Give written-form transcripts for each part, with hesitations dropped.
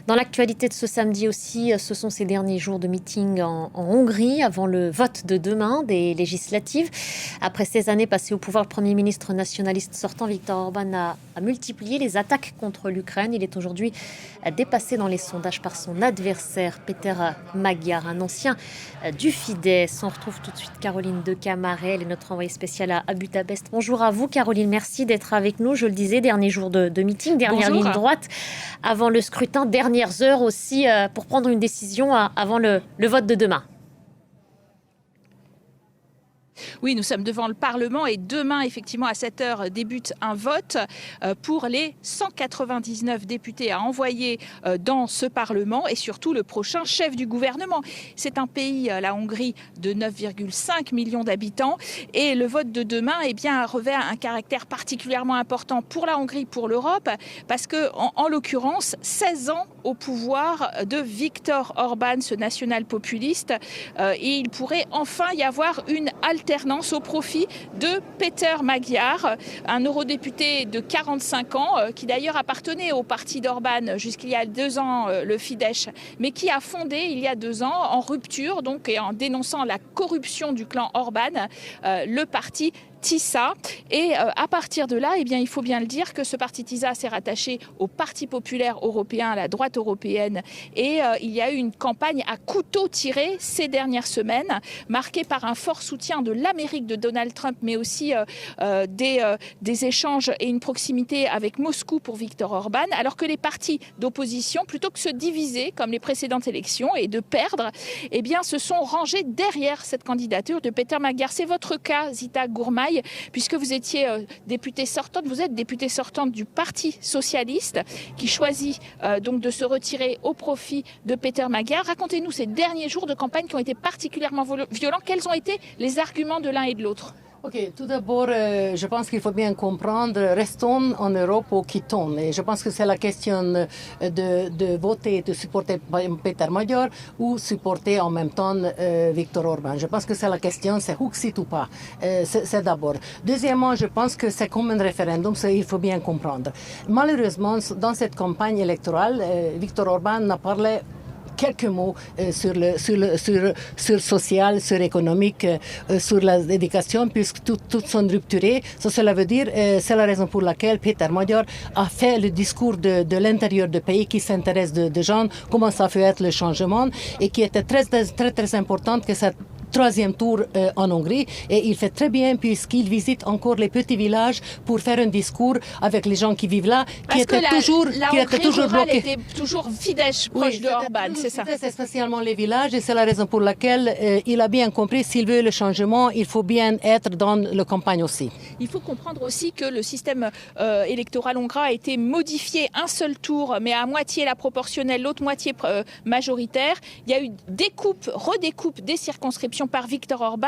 Dans l'actualité de ce samedi aussi, ce sont ces derniers jours de meeting en Hongrie avant le vote de demain des législatives. Après ces années passées au pouvoir, le Premier ministre nationaliste sortant Viktor Orban a multiplié les attaques contre l'Ukraine. Il est aujourd'hui dépassé dans les sondages par son adversaire Péter Magyar, un ancien du Fidesz. On retrouve tout de suite Caroline Decamaret, elle est notre envoyée spéciale à Budapest. Bonjour à vous Caroline, merci d'être avec nous. Je le disais, dernier jour de meeting, dernière ligne droite avant le scrutin, dernières heures aussi pour prendre une décision avant le vote de demain. Oui, nous sommes devant le Parlement et demain, effectivement, à 7h, débute un vote pour les 199 députés à envoyer dans ce Parlement et surtout le prochain chef du gouvernement. C'est un pays, la Hongrie, de 9,5 millions d'habitants et le vote de demain revêt un caractère particulièrement important pour la Hongrie, pour l'Europe, parce que, en l'occurrence, 16 ans au pouvoir de Viktor Orban, ce national-populiste, et il pourrait enfin y avoir une alternance au profit de Péter Magyar, un eurodéputé de 45 ans, qui d'ailleurs appartenait au parti d'Orban jusqu'il y a 2 ans, le Fidesz, mais qui a fondé il y a 2 ans, en rupture donc et en dénonçant la corruption du clan Orban, le parti TISA. Et à partir de là, il faut bien le dire que ce parti TISA s'est rattaché au Parti populaire européen, à la droite européenne. Et il y a eu une campagne à couteau tiré ces dernières semaines, marquée par un fort soutien de l'Amérique de Donald Trump, mais aussi des échanges et une proximité avec Moscou pour Viktor Orban, alors que les partis d'opposition, plutôt que se diviser comme les précédentes élections et de perdre, se sont rangés derrière cette candidature de Péter Magyar. C'est votre cas, Zita Gurmai, puisque vous étiez députée sortante, vous êtes députée sortante du Parti socialiste qui choisit donc de se retirer au profit de Péter Magyar. Racontez-nous ces derniers jours de campagne qui ont été particulièrement violents. Quels ont été les arguments de l'un et de l'autre ? Ok, tout d'abord, je pense qu'il faut bien comprendre, restons en Europe ou quittons. Et je pense que c'est la question de voter, de supporter Péter Magyar ou supporter en même temps Viktor Orban. Je pense que c'est la question, c'est Huxit ou pas. C'est d'abord. Deuxièmement, je pense que c'est comme un référendum, il faut bien comprendre. Malheureusement, dans cette campagne électorale, Viktor Orban n'a parlé quelques mots sur social, sur économique, sur l'éducation, puisque toutes sont rupturées. Cela veut dire, c'est la raison pour laquelle Péter Magyar a fait le discours de l'intérieur du pays qui s'intéresse de gens, comment ça peut être le changement, et qui était très important que cette troisième tour en Hongrie, et il fait très bien puisqu'il visite encore les petits villages pour faire un discours avec les gens qui vivent là, qui étaient toujours bloqués. Était toujours Fidesz, proche de Orban, c'est ça. C'est spécialement les villages, et c'est la raison pour laquelle il a bien compris, s'il veut le changement, il faut bien être dans la campagne aussi. Il faut comprendre aussi que le système électoral hongrois a été modifié un seul tour, mais à moitié la proportionnelle, l'autre moitié majoritaire. Il y a eu redécoupe des circonscriptions par Viktor Orban.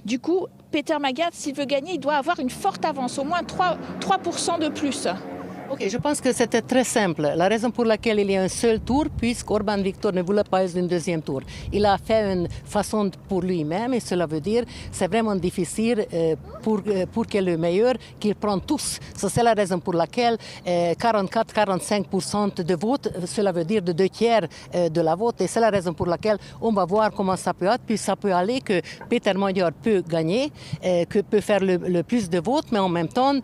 Du coup, Péter Magyar, s'il veut gagner, il doit avoir une forte avance, au moins 3% de plus. Ok, je pense que c'était très simple. La raison pour laquelle il y a un seul tour, puisqu'Orban Viktor ne voulait pas un deuxième tour. Il a fait une façon pour lui-même, et cela veut dire c'est vraiment difficile pour que le meilleur, qu'il prend tous. C'est la raison pour laquelle 44-45% de vote, cela veut dire de 2/3 de la vote, et c'est la raison pour laquelle on va voir comment ça peut être, puis ça peut aller que Péter Magyar peut gagner, que peut faire le plus de votes, mais en même temps,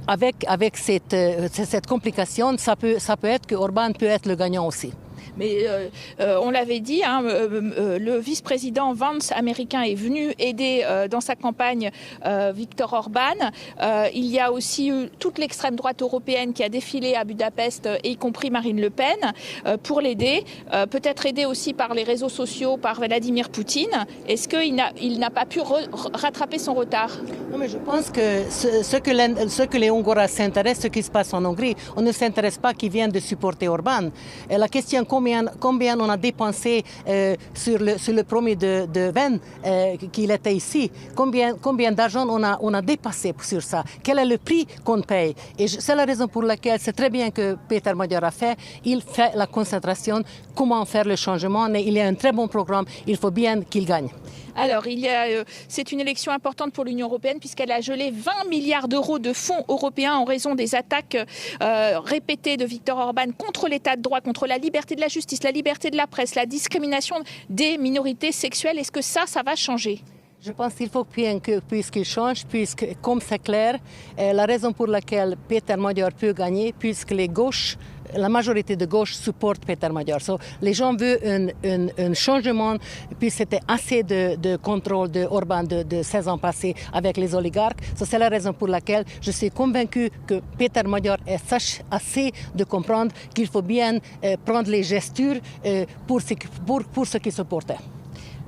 avec cette complication, ça peut être que Orban peut être le gagnant aussi. Mais on l'avait dit, le vice-président Vance américain est venu aider dans sa campagne Viktor Orban. Il y a aussi eu toute l'extrême droite européenne qui a défilé à Budapest, y compris Marine Le Pen, pour l'aider. Peut-être aidé aussi par les réseaux sociaux, par Vladimir Poutine. Est-ce qu'il n'a pas pu rattraper son retard ? Non, mais je pense que ce que les Hongrois s'intéressent, ce qui se passe en Hongrie, on ne s'intéresse pas qui vient de supporter Orban. Et la question combien on a dépensé sur le premier de Venn qu'il était ici, combien d'argent on a dépassé sur ça, quel est le prix qu'on paye. Et c'est la raison pour laquelle c'est très bien que Péter Magyar a fait. Il fait la concentration, comment faire le changement, et il y a un très bon programme, il faut bien qu'il gagne. Alors, c'est une élection importante pour l'Union européenne puisqu'elle a gelé 20 milliards d'euros de fonds européens en raison des attaques répétées de Viktor Orban contre l'état de droit, contre la liberté de la justice, la liberté de la presse, la discrimination des minorités sexuelles. Est-ce que ça va changer ? Je pense qu'il faut puisqu'il change, puisque comme c'est clair, la raison pour laquelle Péter Magyar peut gagner, puisque la majorité de gauche supporte Péter Magyar. Les gens veulent un changement, puisque c'était assez de contrôle d'Orban de 16 ans passés avec les oligarques. C'est la raison pour laquelle je suis convaincue que Péter Magyar sache assez de comprendre qu'il faut bien prendre les gestures pour ce qui se portait.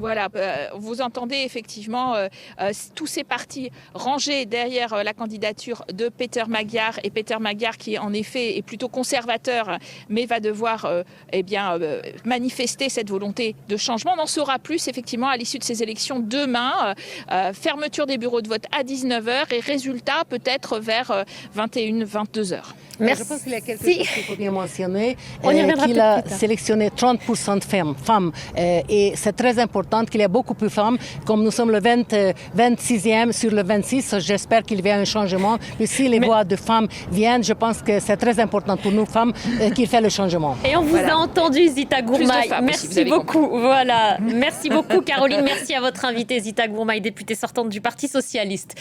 Voilà, vous entendez effectivement tous ces partis rangés derrière la candidature de Péter Magyar, et Péter Magyar qui en effet est plutôt conservateur mais va devoir manifester cette volonté de changement. On en saura plus effectivement à l'issue de ces élections demain. Fermeture des bureaux de vote à 19h et résultat peut-être vers 21-22h. Merci. Je pense qu'il y a quelque chose qu'il faut bien mentionner, qu'il a sélectionné 30% de femmes et c'est très important qu'il y ait beaucoup plus de femmes. Comme nous sommes le 26e sur le 26, j'espère qu'il y a un changement. Et si les voix de femmes viennent, je pense que c'est très important pour nous femmes qu'il fait le changement. Et on vous a entendu, Zita Gourmay. Merci beaucoup. Voilà. Merci beaucoup, Caroline. Merci à votre invitée, Zita Gourmay, députée sortante du Parti socialiste.